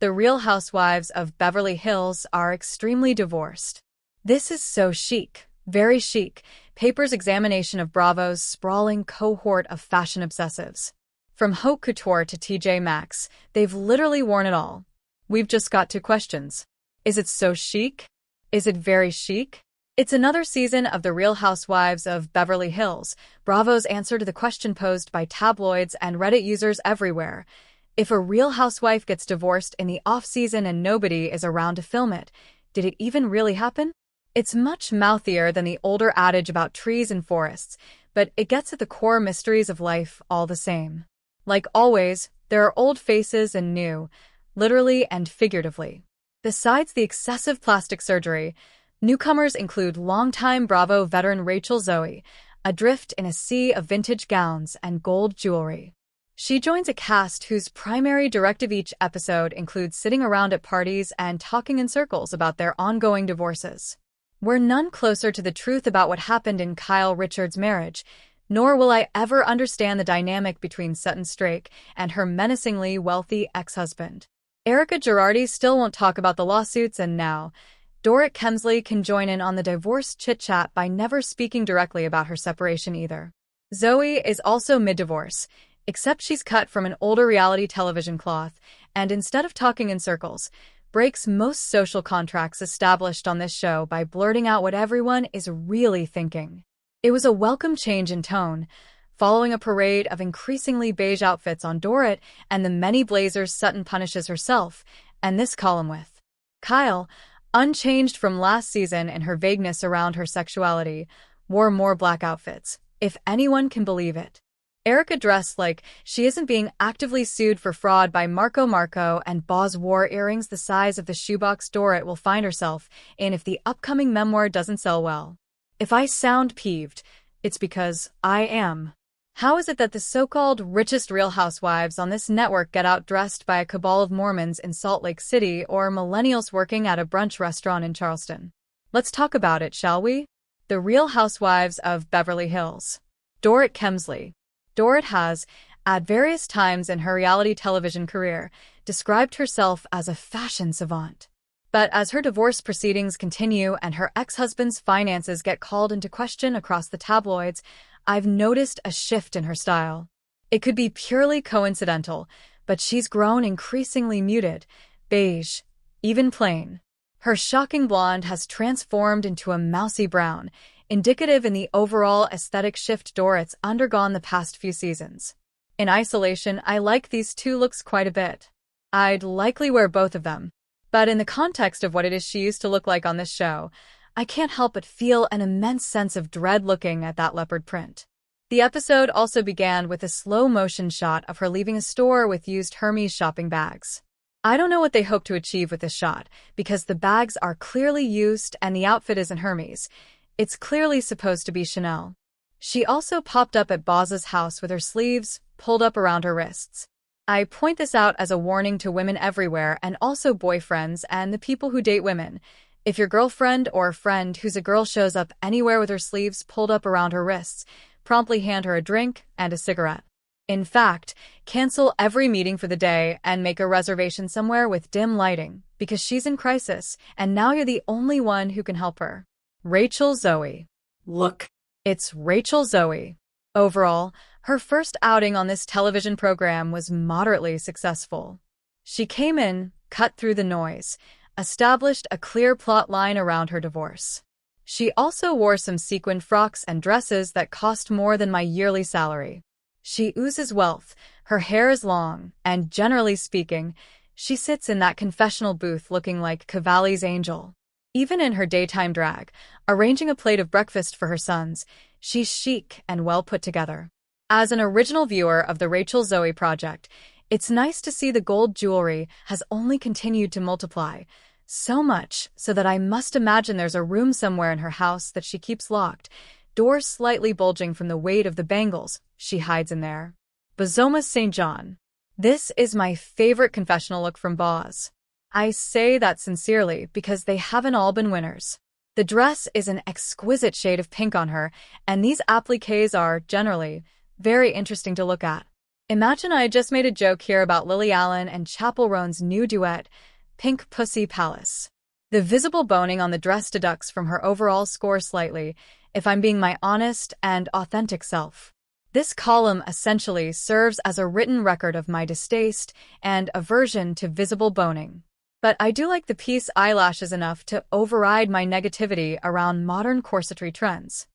The Real Housewives of Beverly Hills are extremely divorced. This is so chic, very chic, Paper's examination of Bravo's sprawling cohort of fashion obsessives. From haute couture to TJ Maxx, they've literally worn it all. We've just got two questions. Is it so chic? Is it very chic? It's another season of The Real Housewives of Beverly Hills, Bravo's answer to the question posed by tabloids and Reddit users everywhere. If a real housewife gets divorced in the off-season and nobody is around to film it, did it even really happen? It's much mouthier than the older adage about trees and forests, but it gets at the core mysteries of life all the same. Like always, there are old faces and new, literally and figuratively. Besides the excessive plastic surgery, newcomers include longtime Bravo veteran Rachel Zoe, adrift in a sea of vintage gowns and gold jewelry. She joins a cast whose primary directive each episode includes sitting around at parties and talking in circles about their ongoing divorces. We're none closer to the truth about what happened in Kyle Richards' marriage, nor will I ever understand the dynamic between Sutton Stracke and her menacingly wealthy ex-husband. Erica Girardi still won't talk about the lawsuits, and now Dorit Kemsley can join in on the divorce chit-chat by never speaking directly about her separation either. Zoe is also mid-divorce, except she's cut from an older reality television cloth, and instead of talking in circles, breaks most social contracts established on this show by blurting out what everyone is really thinking. It was a welcome change in tone, following a parade of increasingly beige outfits on Dorit and the many blazers Sutton punishes herself, and this column with Kyle, unchanged from last season in her vagueness around her sexuality, wore more black outfits, if anyone can believe it. Erica dressed like she isn't being actively sued for fraud by Marco, and Boz wore earrings the size of the shoebox Dorit will find herself in if the upcoming memoir doesn't sell well. If I sound peeved, it's because I am. How is it that the so-called richest Real Housewives on this network get outdressed by a cabal of Mormons in Salt Lake City or millennials working at a brunch restaurant in Charleston? Let's talk about it, shall we? The Real Housewives of Beverly Hills. Dorit Kemsley. Dorit has, at various times in her reality television career, described herself as a fashion savant. But as her divorce proceedings continue and her ex-husband's finances get called into question across the tabloids, I've noticed a shift in her style. It could be purely coincidental, but she's grown increasingly muted, beige, even plain. Her shocking blonde has transformed into a mousy brown, indicative in the overall aesthetic shift Dorit's undergone the past few seasons. In isolation, I like these two looks quite a bit. I'd likely wear both of them. But in the context of what it is she used to look like on this show, I can't help but feel an immense sense of dread looking at that leopard print. The episode also began with a slow-motion shot of her leaving a store with used Hermes shopping bags. I don't know what they hope to achieve with this shot, because the bags are clearly used and the outfit isn't Hermes. It's clearly supposed to be Chanel. She also popped up at Boz's house with her sleeves pulled up around her wrists. I point this out as a warning to women everywhere and also boyfriends and the people who date women. If your girlfriend or friend who's a girl shows up anywhere with her sleeves pulled up around her wrists, promptly hand her a drink and a cigarette. In fact, cancel every meeting for the day and make a reservation somewhere with dim lighting, because she's in crisis, and now you're the only one who can help her. Rachel Zoe. Look. It's Rachel Zoe. Overall, her first outing on this television program was moderately successful. She came in, cut through the noise, established a clear plot line around her divorce. She also wore some sequin frocks and dresses that cost more than my yearly salary. She oozes wealth, her hair is long, and generally speaking, she sits in that confessional booth looking like Cavalli's angel. Even in her daytime drag, arranging a plate of breakfast for her sons, she's chic and well put together. As an original viewer of the Rachel Zoe project, it's nice to see the gold jewelry has only continued to multiply, so much so that I must imagine there's a room somewhere in her house that she keeps locked, doors slightly bulging from the weight of the bangles she hides in there. Bozoma St. John. This is my favorite confessional look from Boz. I say that sincerely because they haven't all been winners. The dress is an exquisite shade of pink on her, and these appliques are, generally, very interesting to look at. Imagine I just made a joke here about Lily Allen and Chappell Roan's new duet, Pink Pussy Palace. The visible boning on the dress deducts from her overall score slightly, if I'm being my honest and authentic self. This column essentially serves as a written record of my distaste and aversion to visible boning. But I do like the piece eyelashes enough to override my negativity around modern corsetry trends.